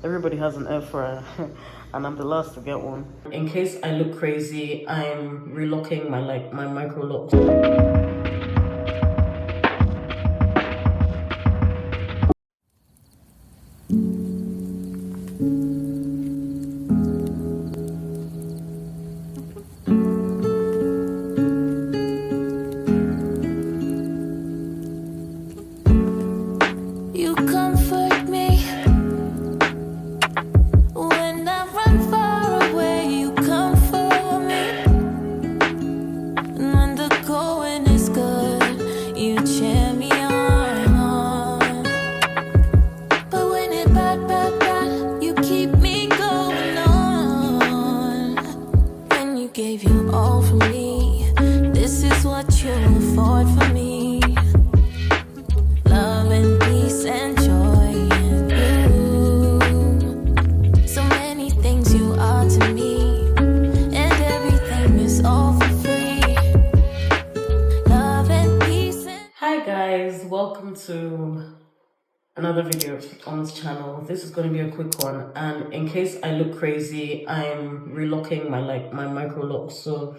Everybody has an air fryer, and I'm the last to get one. In case I look crazy, I'm relocking my Microlocs. You comfort me when I run far away. You come for me, and when the going is good, you cheer me on. But when it bad, you keep me going on. When you gave your all for me, this is what you afford for me. Love and peace and joy in you. So many things you are to me, and everything is all for free. Love and peace and... Hi guys, welcome to another video on this channel. This is going to be a quick one, and in case I look crazy, I'm relocking my Microlocs. So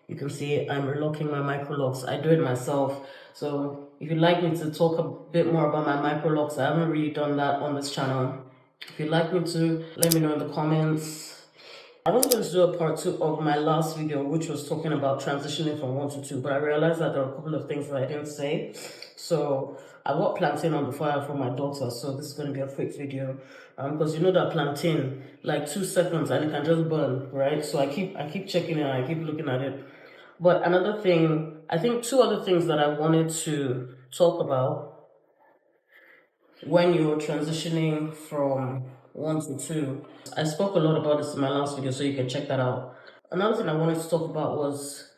you can see I'm relocking my Microlocs. I do it myself. So if you'd like me to talk a bit more about my Microlocs, I haven't really done that on this channel. If you'd like me to, let me know in the comments. I was going to do a part 2 of my last video, which was talking about transitioning from 1 to 2, but I realized that there are a couple of things that I didn't say. So I got plantain on the fire for my daughter, so this is going to be a quick video. Because you know that plantain, like 2 seconds and it can just burn, right? So I keep checking it and I keep looking at it. But another thing, I think 2 other things that I wanted to talk about when you're transitioning from 1 to 2. I spoke a lot about this in my last video, so you can check that out. Another thing I wanted to talk about was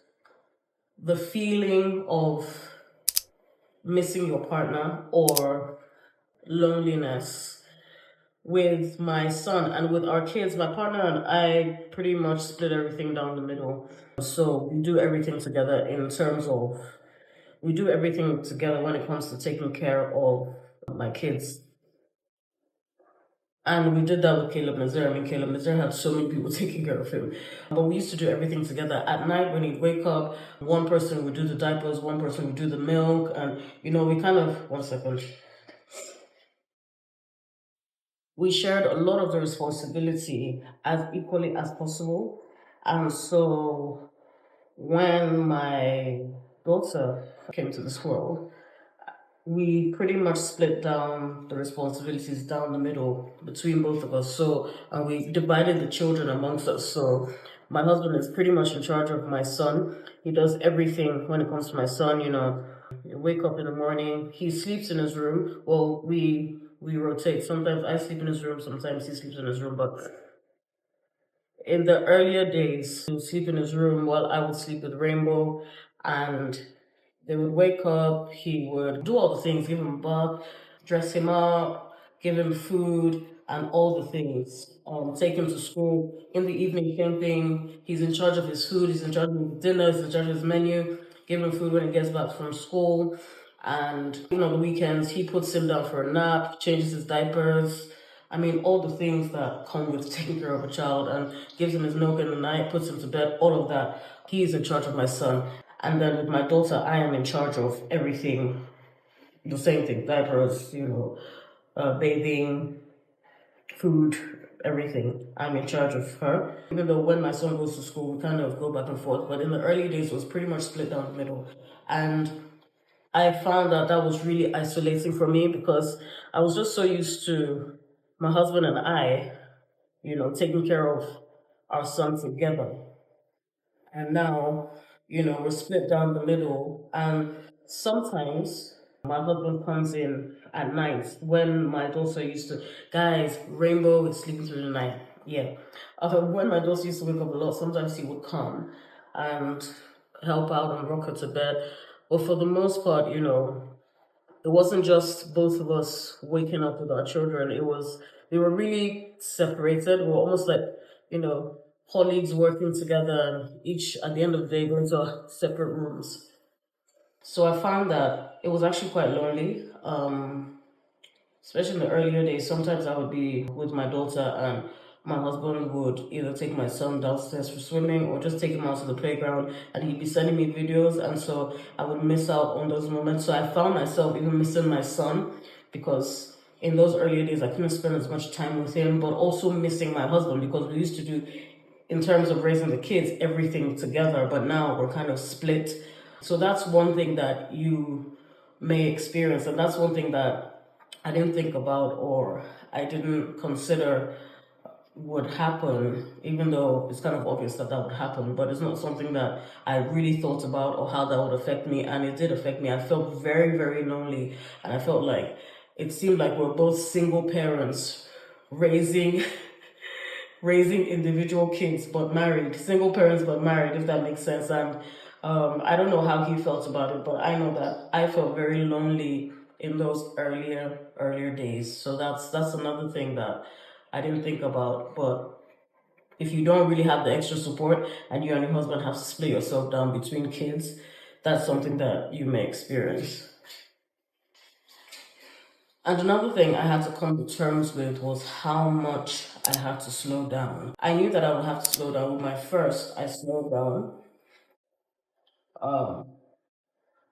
the feeling of missing your partner or loneliness. With my son and with our kids, my partner and I pretty much split everything down the middle. So we do everything together we do everything together when it comes to taking care of my kids. And we did that with Caleb Nazir. I mean, Caleb Nazir had so many people taking care of him. But we used to do everything together. At night, when he'd wake up, one person would do the diapers, one person would do the milk. And, we kind of, one second. We shared a lot of the responsibility as equally as possible. And so when my daughter came to this world, we pretty much split down the responsibilities down the middle between both of us. So, and we divided the children amongst us. So, my husband is pretty much in charge of my son. He does everything when it comes to my son. You wake up in the morning. He sleeps in his room. Well, we rotate. Sometimes I sleep in his room. Sometimes he sleeps in his room. But in the earlier days, he would sleep in his room while I would sleep with Rainbow, and they would wake up, he would do all the things, give him a bath, dress him up, give him food, and all the things. Take him to school. In the evening, same thing. He's in charge of his food, he's in charge of his dinner, he's in charge of his menu, give him food when he gets back from school. And even on the weekends, he puts him down for a nap, changes his diapers. I mean, all the things that come with taking care of a child, and gives him his milk in the night, puts him to bed, all of that. He's in charge of my son. And then with my daughter, I am in charge of everything, the same thing, diapers, bathing, food, everything. I'm in charge of her. Even though when my son goes to school, we kind of go back and forth, but in the early days, it was pretty much split down the middle. And I found that was really isolating for me because I was just so used to my husband and I, taking care of our son together. And now, we're split down the middle. And sometimes my husband comes in at night when my daughter used to, guys, Rainbow is sleeping through the night. Yeah. When my daughter used to wake up a lot, sometimes he would come and help out and rock her to bed. But for the most part, it wasn't just both of us waking up with our children. We were really separated. We were almost like, you know, colleagues working together and each at the end of the day going to our separate rooms. So I found that it was actually quite lonely. especially in the earlier days. Sometimes I would be with my daughter and my husband would either take my son downstairs for swimming or just take him out to the playground, and he'd be sending me videos, and so I would miss out on those moments. So I found myself even missing my son because in those earlier days I couldn't spend as much time with him, but also missing my husband because we used to do, in terms of raising the kids, everything together, but now we're kind of split. So that's one thing that you may experience, and that's one thing that I didn't think about or I didn't consider would happen, even though it's kind of obvious that that would happen, but it's not something that I really thought about or how that would affect me, and it did affect me. I felt very, very lonely, and I felt like it seemed like we're both single parents raising raising individual kids but married, single parents but married, if that makes sense. And I don't know how he felt about it, but I know that I felt very lonely in those earlier days. So that's another thing that I didn't think about. But if you don't really have the extra support and you and your husband have to split yourself down between kids, that's something that you may experience. And another thing I had to come to terms with was how much I had to slow down. I knew that I would have to slow down. With my first, I slowed down. Um,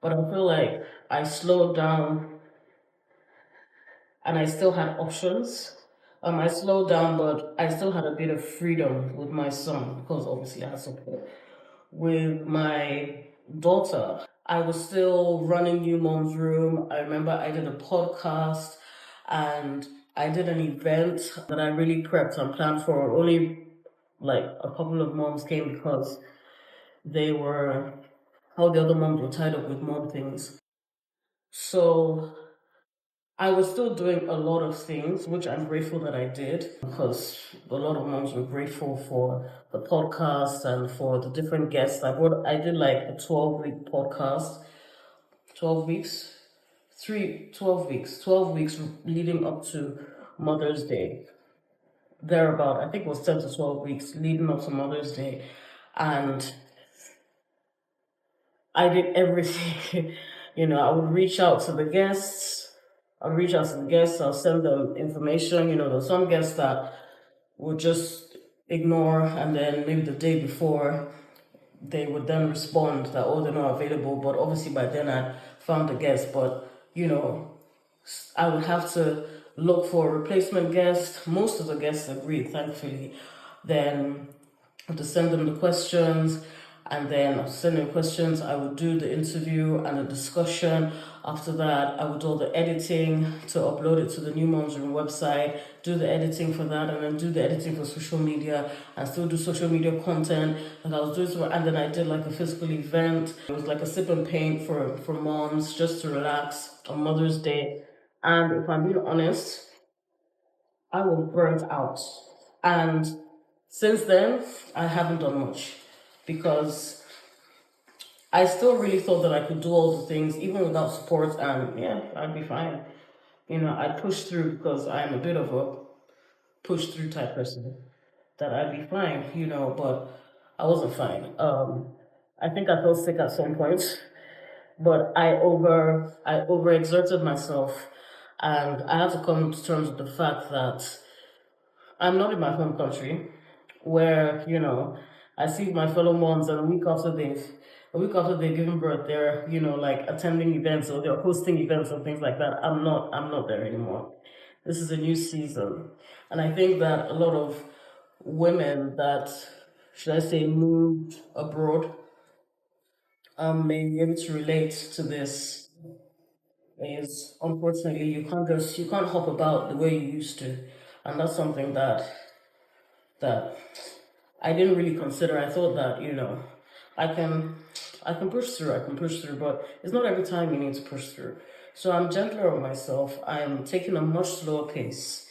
but I feel like I slowed down and I still had options. I slowed down, but I still had a bit of freedom with my son because obviously I had support. With my daughter, I was still running New Mom's Room. I remember I did a podcast and I did an event that I really prepped and planned for. Only like a couple of moms came because they were, all the other moms were tied up with mom things. So I was still doing a lot of things, which I'm grateful that I did because a lot of moms were grateful for the podcast and for the different guests. I did like a 12-week podcast, 12 weeks, 12 weeks, 12 weeks leading up to Mother's Day. Thereabout, I think it was 10 to 12 weeks leading up to Mother's Day. And I did everything. I would reach out to the guests. I'll send them information. There's some guests that would just ignore, and then maybe the day before they would then respond that, oh, they're not available. But obviously by then I found the guest. But I would have to look for a replacement guest. Most of the guests agreed, thankfully. Then I have to send them the questions, and then after sending questions, I would do the interview and the discussion. After that, I would do all the editing to upload it to the New Moms Room website, do the editing for that, and then do the editing for social media, and still do social media content. And I was doing, and then I did like a physical event. It was like a sip and paint for moms just to relax on Mother's Day. And if I'm being honest, I was burnt out. And since then, I haven't done much because I still really thought that I could do all the things even without support, and yeah, I'd be fine. I pushed through because I'm a bit of a push through type person, that I'd be fine, but I wasn't fine. I think I felt sick at some point, but I overexerted myself, and I had to come to terms with the fact that I'm not in my home country where, I see my fellow moms, and a week after they've given birth, they're, like attending events or they're hosting events and things like that. I'm not there anymore. This is a new season. And I think that a lot of women that, should I say, moved abroad, may be able to relate to this. Is unfortunately you can't hop about the way you used to, and that's something that I didn't really consider. I thought that, I can I can push through, but it's not every time you need to push through. So I'm gentler on myself. I'm taking a much slower pace.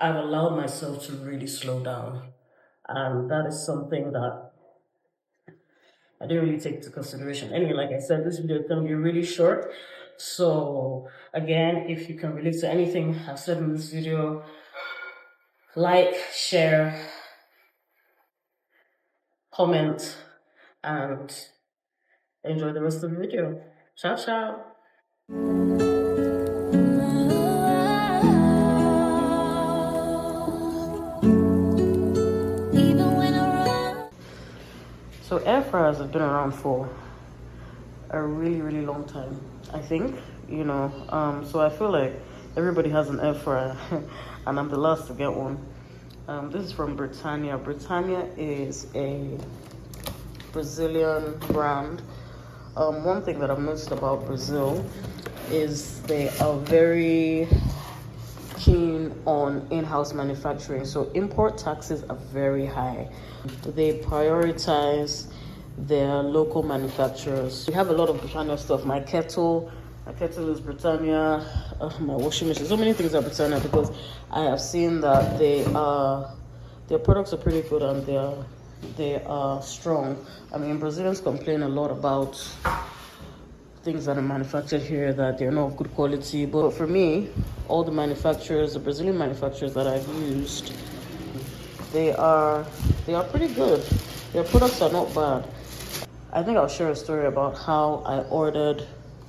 I've allowed myself to really slow down. And that is something that I didn't really take into consideration. Anyway, like I said, this video is going to be really short. So again, if you can relate to anything I've said in this video, like, share, comment, and enjoy the rest of the video. Ciao, ciao. So air fryers have been around for a really, really long time, I think, you know. So I feel like everybody has an air fryer, and I'm the last to get one. This is from Britannia. Britannia is a Brazilian brand. One thing that I've noticed about Brazil is they are very keen on in-house manufacturing, so import taxes are very high. They prioritize their local manufacturers. We have a lot of Britannia stuff. My kettle is Britannia. My washing machine, so many things are Britannia, because I have seen that their products are pretty good, and they are strong. I mean, Brazilians complain a lot about things that are manufactured here, that they're not of good quality. But for me, all the manufacturers, the Brazilian manufacturers that I've used, they are pretty good. Their products are not bad. I think I'll share a story about how I ordered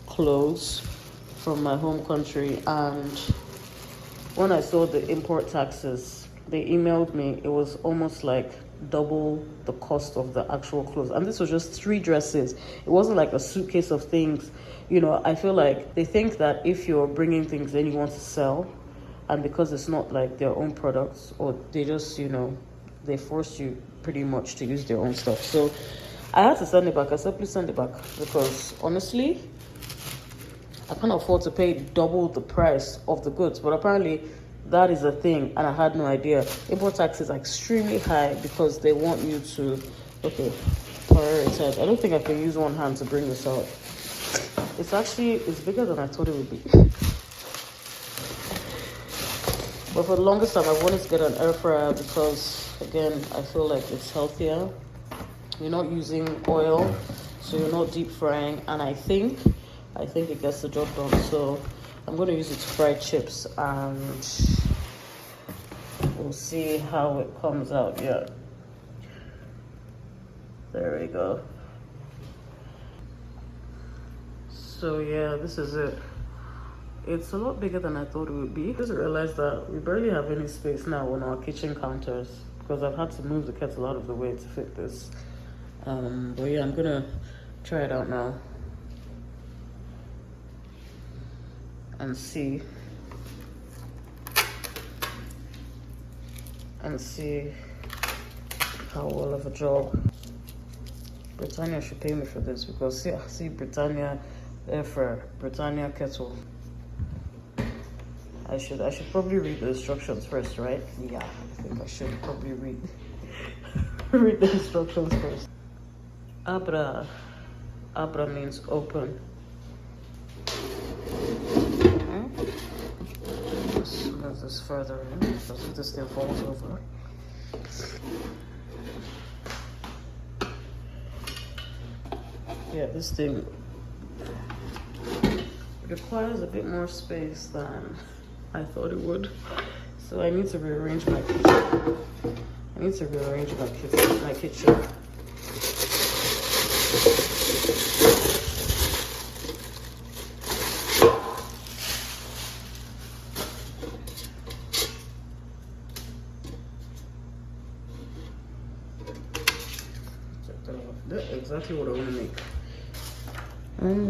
clothes from my home country, and when I saw the import taxes, they emailed me. It was almost like double the cost of the actual clothes, and this was just 3 dresses. It wasn't like a suitcase of things. You know, I feel like they think that if you're bringing things in you want to sell, and because it's not like their own products, or they just, you know, they force you pretty much to use their own stuff. So I had to send it back. I said, please send it back, because honestly, I can't afford to pay double the price of the goods. But apparently that is a thing, and I had no idea. Import taxes are extremely high because they want you to, okay, prioritize. I don't think I can use one hand to bring this out. It's bigger than I thought it would be. But for the longest time, I wanted to get an air fryer because, again, I feel like it's healthier. You're not using oil, so you're not deep frying, and I think it gets the job done. So I'm going to use it to fry chips, and we'll see how it comes out. Yeah, there we go. So yeah, this is it. It's a lot bigger than I thought it would be. I just realized that we barely have any space now on our kitchen counters, because I've had to move the kettle out of the way to fit this. But yeah, I'm gonna try it out now and see how well of a job. Britannia should pay me for this, because see Britannia air fryer, Britannia kettle. I should probably read the instructions first, right? Yeah, I think I should probably read read the instructions first. Abra means open. Let's move this further in, because if this thing falls over. Yeah, this thing requires a bit more space than I thought it would. So I need to rearrange my kitchen. My kitchen. That's exactly what I want to make.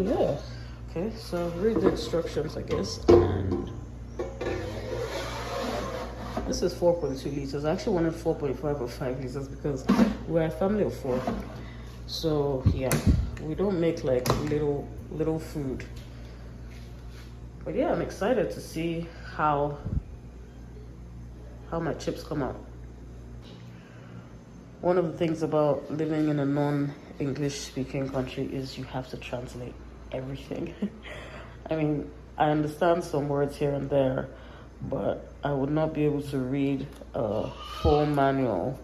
Yeah. Okay, so read the instructions, I guess. And this is 4.2 liters. I actually wanted 4.5 or 5 liters because we're a family of 4. So yeah, we don't make like little food. But yeah, I'm excited to see how my chips come out. One of the things about living in a non-English speaking country is you have to translate everything. I mean, I understand some words here and there, but I would not be able to read a full manual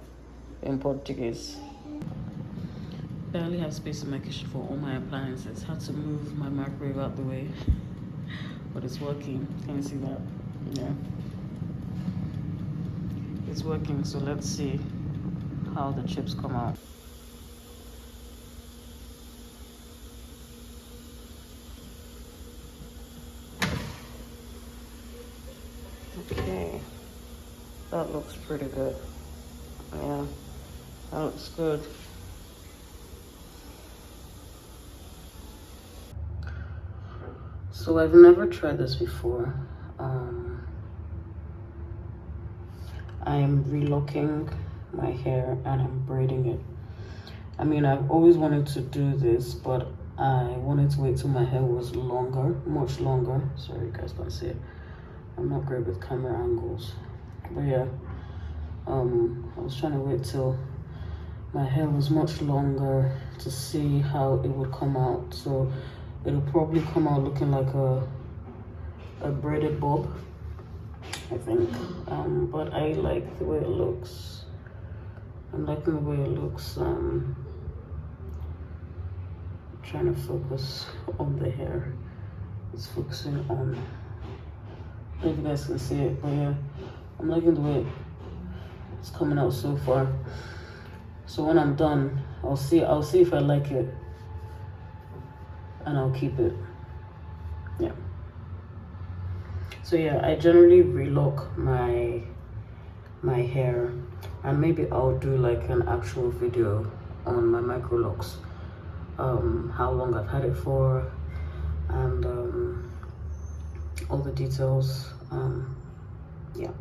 in Portuguese. I barely have space in my kitchen for all my appliances. Had to move my microwave out the way, but it's working. Can you see that? Yeah, it's working. So let's see how the chips come out. Okay, that looks pretty good. Yeah, that looks good. So I've never tried this before. I'm relocking my hair and I'm braiding it. I mean, I've always wanted to do this, but I wanted to wait till my hair was longer, much longer. Sorry, you guys can't see it. I'm not great with camera angles. But yeah, I was trying to wait till my hair was much longer to see how it would come out. So it'll probably come out looking like a braided bob, I think. But I like the way it looks. I'm liking the way it looks. Trying to focus on the hair. It's focusing on. I don't know if you guys can see it, but yeah, I'm liking the way it's coming out so far. So when I'm done, I'll see if I like it, and I'll keep it. Yeah. So yeah, I generally relock my hair, and maybe I'll do like an actual video on my Microlocs, how long I've had it for, and all the details. Yeah.